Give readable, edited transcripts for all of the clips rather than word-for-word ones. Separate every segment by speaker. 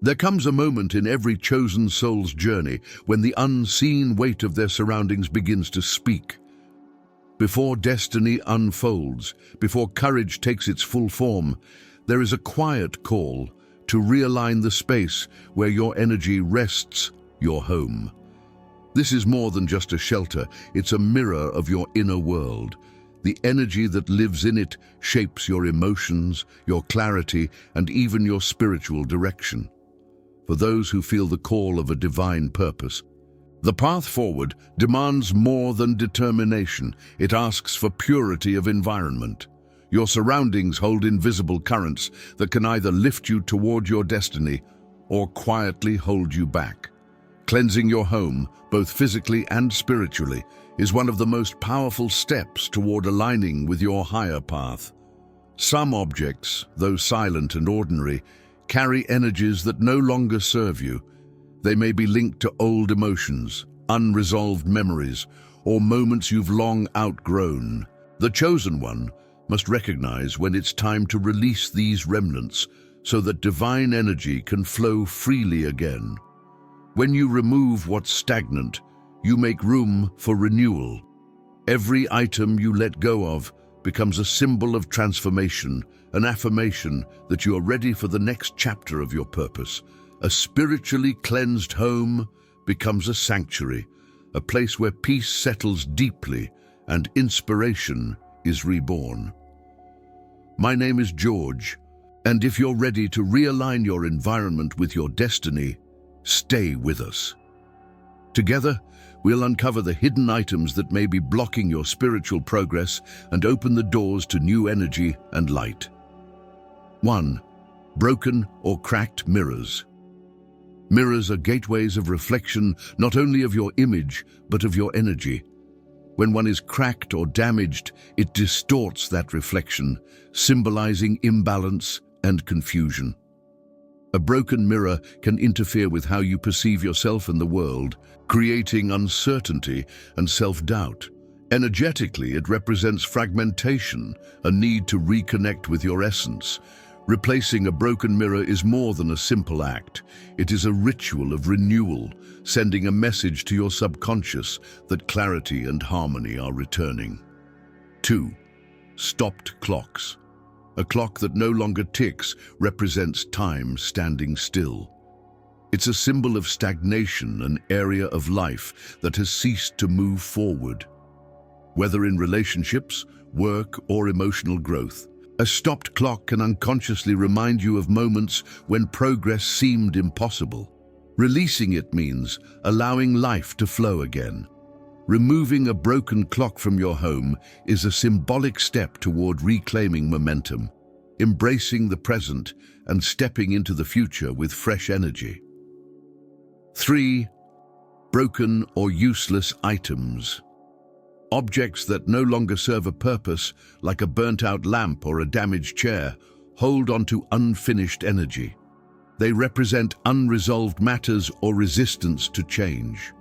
Speaker 1: There comes a moment in every chosen soul's journey when the unseen weight of their surroundings begins to speak. Before destiny unfolds, before courage takes its full form, there is a quiet call to realign the space where your energy rests, your home. This is more than just a shelter, it's a mirror of your inner world. The energy that lives in it shapes your emotions, your clarity, and even your spiritual direction. For those who feel the call of a divine purpose, the path forward demands more than determination. It asks for purity of environment. Your surroundings hold invisible currents that can either lift you toward your destiny or quietly hold you back. Cleansing your home, both physically and spiritually, is one of the most powerful steps toward aligning with your higher path. Some objects, though silent and ordinary, carry energies that no longer serve you. They may be linked to old emotions, unresolved memories, or moments you've long outgrown. The chosen one must recognize when it's time to release these remnants so that divine energy can flow freely again. When you remove what's stagnant, you make room for renewal. Every item you let go of becomes a symbol of transformation, an affirmation that you are ready for the next chapter of your purpose. A spiritually cleansed home becomes a sanctuary, a place where peace settles deeply and inspiration is reborn. My name is George, and if you're ready to realign your environment with your destiny, stay with us. Together, we'll uncover the hidden items that may be blocking your spiritual progress and open the doors to new energy and light. 1. Broken or cracked mirrors. Mirrors are gateways of reflection not only of your image, but of your energy. When one is cracked or damaged, it distorts that reflection, symbolizing imbalance and confusion. A broken mirror can interfere with how you perceive yourself and the world, creating uncertainty and self-doubt. Energetically, it represents fragmentation, a need to reconnect with your essence. Replacing a broken mirror is more than a simple act. It is a ritual of renewal, sending a message to your subconscious that clarity and harmony are returning. 2. Stopped clocks. A clock that no longer ticks represents time standing still. It's a symbol of stagnation, an area of life that has ceased to move forward. Whether in relationships, work, or emotional growth, a stopped clock can unconsciously remind you of moments when progress seemed impossible. Releasing it means allowing life to flow again. Removing a broken clock from your home is a symbolic step toward reclaiming momentum, embracing the present and stepping into the future with fresh energy. 3. Broken or useless items. Objects that no longer serve a purpose, like a burnt-out lamp or a damaged chair, hold onto unfinished energy. They represent unresolved matters or resistance to change.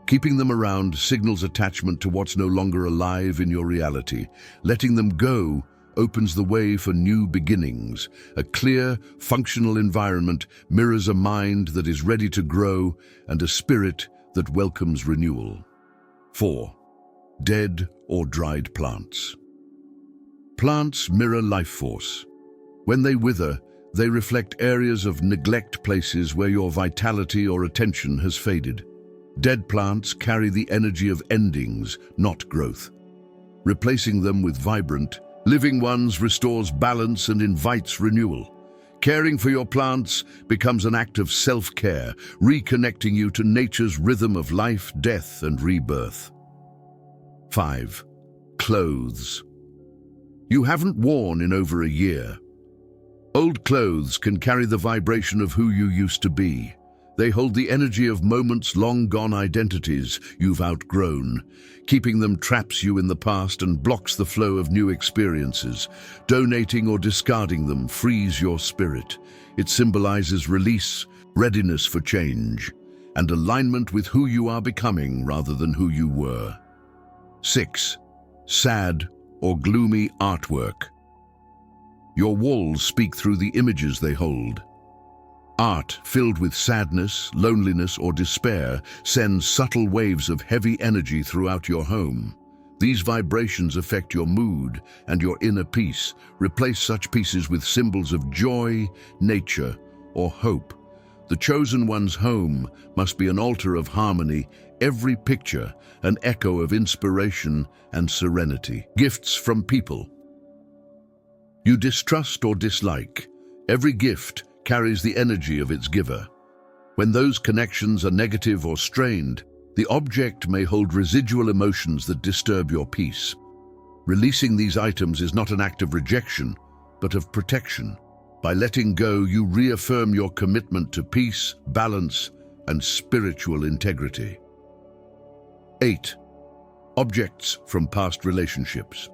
Speaker 1: Keeping them around signals attachment to what's no longer alive in your reality. Letting them go opens the way for new beginnings. A clear, functional environment mirrors a mind that is ready to grow and a spirit that welcomes renewal. 4. Dead or dried plants. Plants mirror life force. When they wither, they reflect areas of neglect, places where your vitality or attention has faded. Dead plants carry the energy of endings, not growth. Replacing them with vibrant, living ones restores balance and invites renewal. Caring for your plants becomes an act of self-care, reconnecting you to nature's rhythm of life, death, and rebirth. 5. Clothes. You haven't worn in over a year. Old clothes can carry the vibration of who you used to be. They hold the energy of moments, long-gone identities you've outgrown. Keeping them traps you in the past and blocks the flow of new experiences. Donating or discarding them frees your spirit. It symbolizes release, readiness for change, and alignment with who you are becoming rather than who you were. 6. Sad or gloomy artwork. Your walls speak through the images they hold. Art filled with sadness, loneliness, or despair sends subtle waves of heavy energy throughout your home. These vibrations affect your mood and your inner peace. Replace such pieces with symbols of joy, nature, or hope. The chosen one's home must be an altar of harmony, every picture an echo of inspiration and serenity. Gifts from people you distrust or dislike. Every gift carries the energy of its giver. When those connections are negative or strained, the object may hold residual emotions that disturb your peace. Releasing these items is not an act of rejection, but of protection. By letting go, you reaffirm your commitment to peace, balance, and spiritual integrity. 8. Objects from past relationships.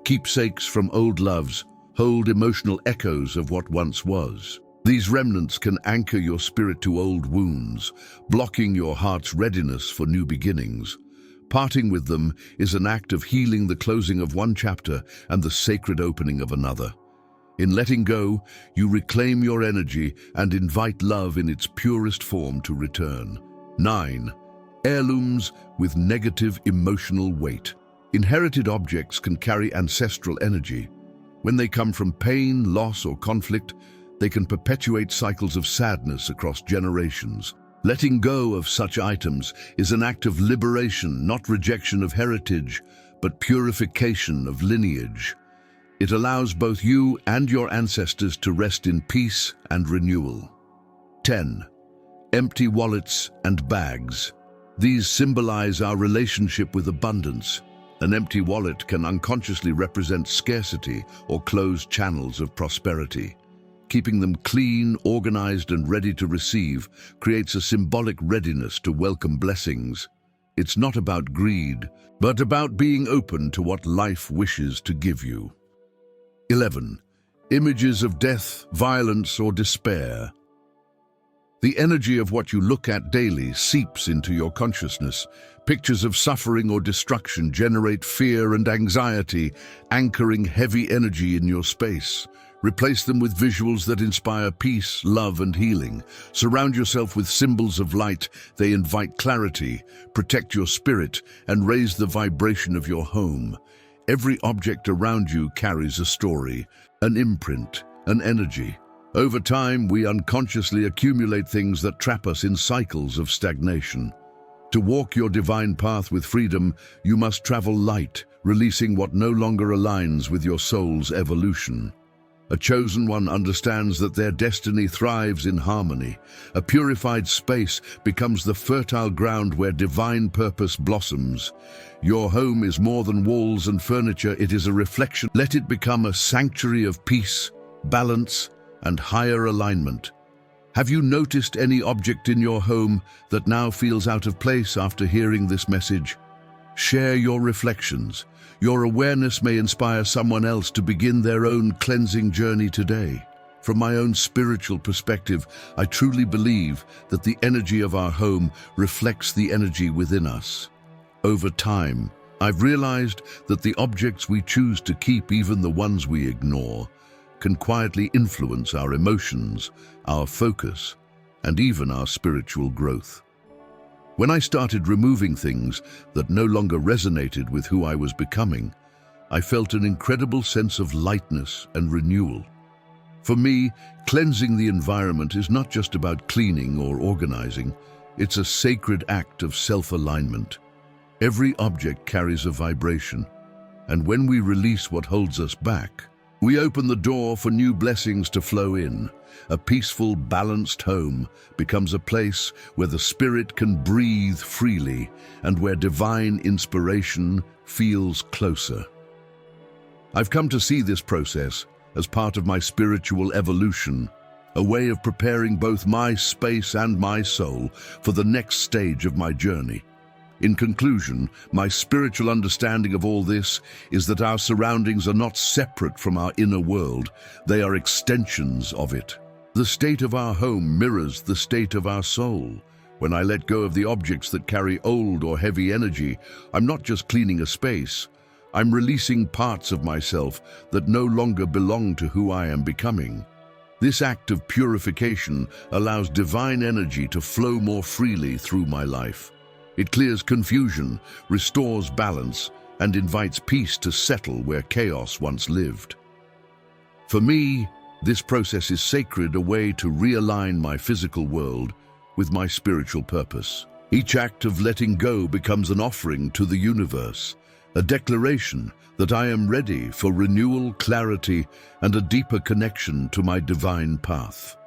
Speaker 1: Keepsakes from old loves hold emotional echoes of what once was. These remnants can anchor your spirit to old wounds, blocking your heart's readiness for new beginnings. Parting with them is an act of healing, the closing of one chapter and the sacred opening of another. In letting go, you reclaim your energy and invite love in its purest form to return. 9. Heirlooms with negative emotional weight. Inherited objects can carry ancestral energy. When they come from pain, loss, or conflict, they can perpetuate cycles of sadness across generations. Letting go of such items is an act of liberation, not rejection of heritage, but purification of lineage. It allows both you and your ancestors to rest in peace and renewal. 10. Empty wallets and bags. These symbolize our relationship with abundance. An empty wallet can unconsciously represent scarcity or closed channels of prosperity. Keeping them clean, organized, and ready to receive creates a symbolic readiness to welcome blessings. It's not about greed, but about being open to what life wishes to give you. 11. Images of death, violence, or despair. The energy of what you look at daily seeps into your consciousness. Pictures of suffering or destruction generate fear and anxiety, anchoring heavy energy in your space. Replace them with visuals that inspire peace, love, and healing. Surround yourself with symbols of light. They invite clarity, protect your spirit, and raise the vibration of your home. Every object around you carries a story, an imprint, an energy. Over time, we unconsciously accumulate things that trap us in cycles of stagnation. To walk your divine path with freedom, you must travel light, releasing what no longer aligns with your soul's evolution. A chosen one understands that their destiny thrives in harmony. A purified space becomes the fertile ground where divine purpose blossoms. Your home is more than walls and furniture, it is a reflection. Let it become a sanctuary of peace, balance, and higher alignment. Have you noticed any object in your home that now feels out of place after hearing this message? Share your reflections. Your awareness may inspire someone else to begin their own cleansing journey today. From my own spiritual perspective, I truly believe that the energy of our home reflects the energy within us. Over time, I've realized that the objects we choose to keep, even the ones we ignore, can quietly influence our emotions, our focus, and even our spiritual growth. When I started removing things that no longer resonated with who I was becoming, I felt an incredible sense of lightness and renewal. For me, cleansing the environment is not just about cleaning or organizing, it's a sacred act of self-alignment. Every object carries a vibration, and when we release what holds us back, we open the door for new blessings to flow in. A peaceful, balanced home becomes a place where the spirit can breathe freely and where divine inspiration feels closer. I've come to see this process as part of my spiritual evolution, a way of preparing both my space and my soul for the next stage of my journey. In conclusion, my spiritual understanding of all this is that our surroundings are not separate from our inner world, they are extensions of it. The state of our home mirrors the state of our soul. When I let go of the objects that carry old or heavy energy, I'm not just cleaning a space, I'm releasing parts of myself that no longer belong to who I am becoming. This act of purification allows divine energy to flow more freely through my life. It clears confusion, restores balance, and invites peace to settle where chaos once lived. For me, this process is sacred, a way to realign my physical world with my spiritual purpose. Each act of letting go becomes an offering to the universe, a declaration that I am ready for renewal, clarity, and a deeper connection to my divine path.